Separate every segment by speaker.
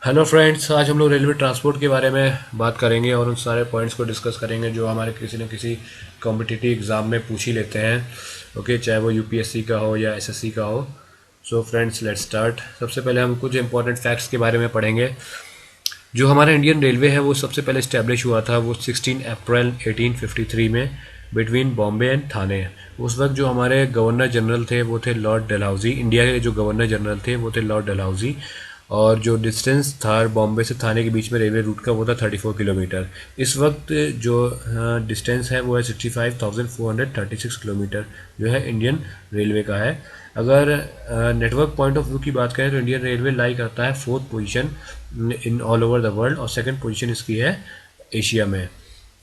Speaker 1: Hello friends, आज हम लोग रेलवे ट्रांसपोर्ट के बारे में बात करेंगे और उन सारे पॉइंट्स को डिस्कस करेंगे जो हमारे किसी न किसी कॉम्पिटिटिव एग्ज़ाम में पूछ ही लेते हैं। ओके, चाहे वो यूपीएससी का हो या एसएससी का हो। So friends, let's start. सबसे पहले हम कुछ इंपॉर्टेंट फैक्ट्स के बारे में पढ़ेंगे। जो हमारा इंडियन रेलवे है वो सबसे पहले इस्टेब्लिश हुआ था वो 16 अप्रैल 1853 में बिटवीन बॉम्बे एंड थाने। उस वक्त जो हमारे गवर्नर जनरल थे वो थे लॉर्ड डलहौजी। इंडिया के जो गवर्नर जनरल थे वो थे लॉर्ड डलहौजी। और जो डिस्टेंस था बॉम्बे से थाने के बीच में रेलवे रूट का वो था 34 किलोमीटर। इस वक्त जो डिस्टेंस है वो है 65,436 किलोमीटर जो है इंडियन रेलवे का है। अगर नेटवर्क पॉइंट ऑफ व्यू की बात करें तो इंडियन रेलवे लाई करता है 4th position in all over the world और 2nd पोजीशन इसकी है एशिया में।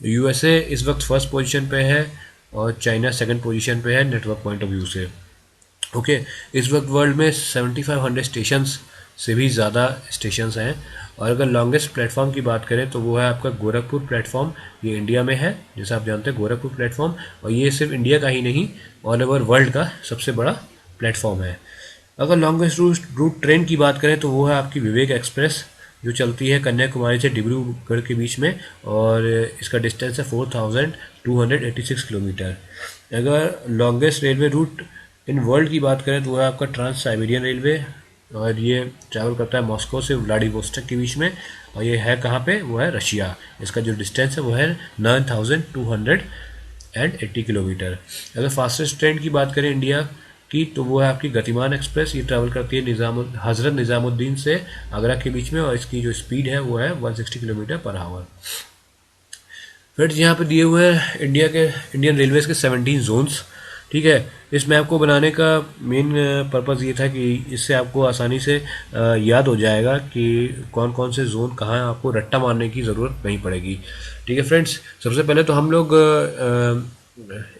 Speaker 1: यूएसए इस वक्त 1st पोजीशन पे है और चाइना 2nd पोजीशन पे है नेटवर्क पॉइंट ऑफ व्यू से। ओके, इस वक्त वर्ल्ड में 7500 स्टेशंस से भी ज़्यादा स्टेशंस हैं। और अगर लॉन्गेस्ट प्लेटफॉर्म की बात करें तो वो है आपका गोरखपुर प्लेटफॉर्म। ये इंडिया में है, जैसा आप जानते हैं गोरखपुर प्लेटफॉर्म। और ये सिर्फ इंडिया का ही नहीं, ऑल ओवर वर्ल्ड का सबसे बड़ा प्लेटफॉर्म है। अगर लॉन्गेस्ट रूट ट्रेन की बात करें तो वो है आपकी विवेक एक्सप्रेस, जो चलती है कन्याकुमारी से डिब्रूगढ़ के बीच में और इसका डिस्टेंस है 4286 किलोमीटर। अगर longest railway route in world की बात करें तो वो है आपका ट्रांस साइबेरियन रेलवे और ये ट्रैवल करता है मॉस्को से व्लादिवोस्टोक के बीच में। और ये है कहाँ पे? वो है रशिया। इसका जो डिस्टेंस है वो है 9280 किलोमीटर। अगर फास्टेस्ट ट्रेन की बात करें इंडिया की तो वो है आपकी गतिमान एक्सप्रेस। ये ट्रैवल करती है हज़रत निज़ामुद्दीन से आगरा के बीच में और इसकी जो स्पीड है वो है 160 किलोमीटर पर आवर। फ्रेंड्स, यहाँ पे दिए हुए हैं इंडियन रेलवेज़ के 17 जोन्स। ठीक है, इस मैप को बनाने का मेन पर्पज़ ये था कि इससे आपको आसानी से याद हो जाएगा कि कौन कौन से जोन कहाँ हैं, आपको रट्टा मारने की ज़रूरत नहीं पड़ेगी। ठीक है फ्रेंड्स, सबसे पहले तो हम लोग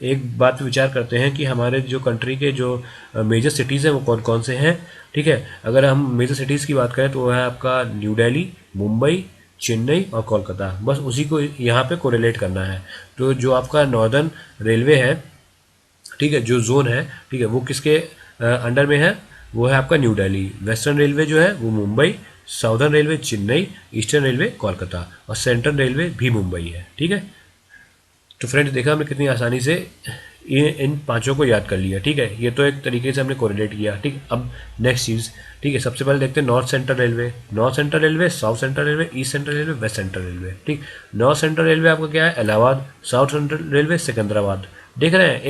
Speaker 1: एक बात पे विचार करते हैं कि हमारे जो कंट्री के जो मेजर सिटीज़ हैं वो कौन कौन से हैं। ठीक है, अगर हम मेजर सिटीज़ की बात करें तो वो है आपका न्यू दिल्ली, मुंबई, चेन्नई और कोलकाता। बस उसी को यहाँ पे कोरिलेट करना है। तो जो आपका नॉर्दर्न रेलवे है, ठीक है, जो जोन है, ठीक है, वो किसके अंडर में है? वो है आपका न्यू दिल्ली। वेस्टर्न रेलवे जो है वो Mumbai, southern railway Chennai, eastern railway Kolkata और सेंट्रल रेलवे भी मुंबई है। ठीक है, तो फ्रेंड्स देखा हमने कितनी आसानी से इन पांचों को याद कर लिया। ठीक है, ये तो एक तरीके से हमने कोरिलेट किया। ठीक, अब नेक्स्ट चीज़, ठीक है, सबसे पहले देखते हैं north central railway, south central railway, east central railway, west central railway. ठीक, नॉर्थ सेंट्रल रेलवे आपका क्या है? Allahabad. South central railway Secunderabad. देख रहे हैं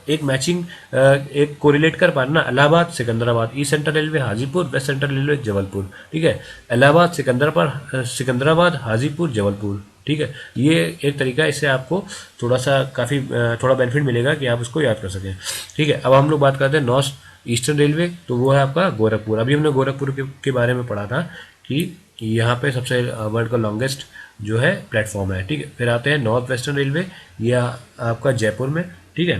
Speaker 1: एक मैचिंग, एक कोरिलेट कर पा रहे ना, Allahabad Secunderabad. East central railway Hajipur, west central railway Jabalpur. ठीक है, इलाहाबाद सिकंदराबाद हाजीपुर जबलपुर। ठीक है, ये एक तरीका है, इससे आपको थोड़ा सा काफ़ी थोड़ा बेनिफिट मिलेगा कि आप उसको याद कर सकें। ठीक है, अब हम लोग बात करते हैं नॉर्थ ईस्टर्न रेलवे, तो वो है आपका गोरखपुर। अभी हमने गोरखपुर के बारे में पढ़ा था कि यहाँ पे सबसे वर्ल्ड का लॉन्गेस्ट जो है प्लेटफॉर्म है। ठीक है, फिर आते हैं नॉर्थ वेस्टर्न रेलवे, ये आपका जयपुर में। ठीक है,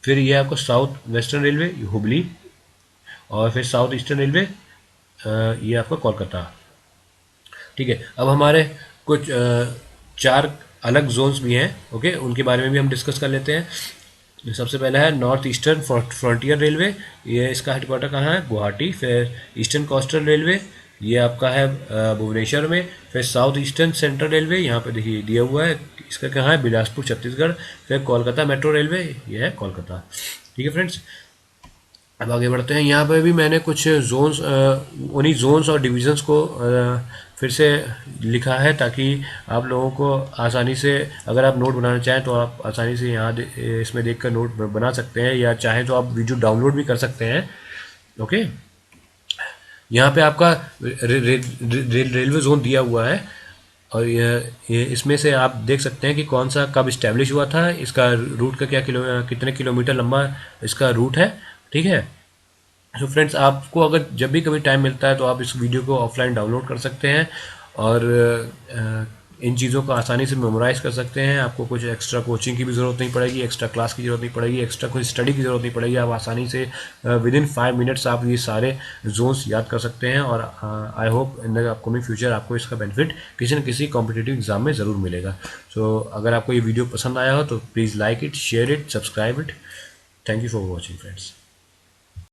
Speaker 1: फिर ये आपका साउथ वेस्टर्न रेलवे हुबली और फिर साउथ ईस्टर्न रेलवे ये आपका कोलकाता। ठीक है, अब हमारे कुछ चार अलग जोन्स भी हैं। ओके, उनके बारे में भी हम डिस्कस कर लेते हैं। सबसे पहला है नॉर्थ ईस्टर्न फ्रंटियर रेलवे, ये इसका हेडक्वार्टर कहाँ है? गुवाहाटी। फिर ईस्टर्न कोस्टल रेलवे, ये आपका है भुवनेश्वर में। फिर साउथ ईस्टर्न सेंट्रल रेलवे, यहाँ पे देखिए दिया हुआ है, इसका कहाँ है? बिलासपुर छत्तीसगढ़। फिर कोलकाता मेट्रो रेलवे, ये है कोलकाता। ठीक है फ्रेंड्स, अब आगे बढ़ते हैं। यहाँ पे भी मैंने कुछ जोन्स, उन्हीं जोन्स और डिविजन्स को फिर से लिखा है ताकि आप लोगों को आसानी से, अगर आप नोट बनाना चाहें तो आप आसानी से यहाँ इसमें देखकर नोट बना सकते हैं, या चाहें तो आप वीडियो डाउनलोड भी कर सकते हैं। ओके, यहाँ पे आपका रेलवे जोन दिया हुआ है और ये इसमें से आप देख सकते हैं कि कौन सा कब इस्टेब्लिश हुआ था, इसका रूट का कितने किलोमीटर लंबा इसका रूट है। ठीक है, तो फ्रेंड्स आपको अगर जब भी कभी टाइम मिलता है तो आप इस वीडियो को ऑफलाइन डाउनलोड कर सकते हैं और इन चीज़ों को आसानी से मेमोराइज़ कर सकते हैं। आपको कुछ एक्स्ट्रा कोचिंग की भी ज़रूरत नहीं पड़ेगी, एक्स्ट्रा क्लास की ज़रूरत नहीं पड़ेगी, एक्स्ट्रा कोई स्टडी की ज़रूरत नहीं पड़ेगी। आप आसानी से विद इन 5 मिनट्स आप ये सारे जोन्स याद कर सकते हैं और I hope in the upcoming future आपको इसका बेनिफिट किसी न किसी कॉम्पिटिटिव एग्जाम में ज़रूर मिलेगा। सो अगर आपको ये वीडियो पसंद आया हो तो please like it, share it, subscribe it. Thank you for watching friends.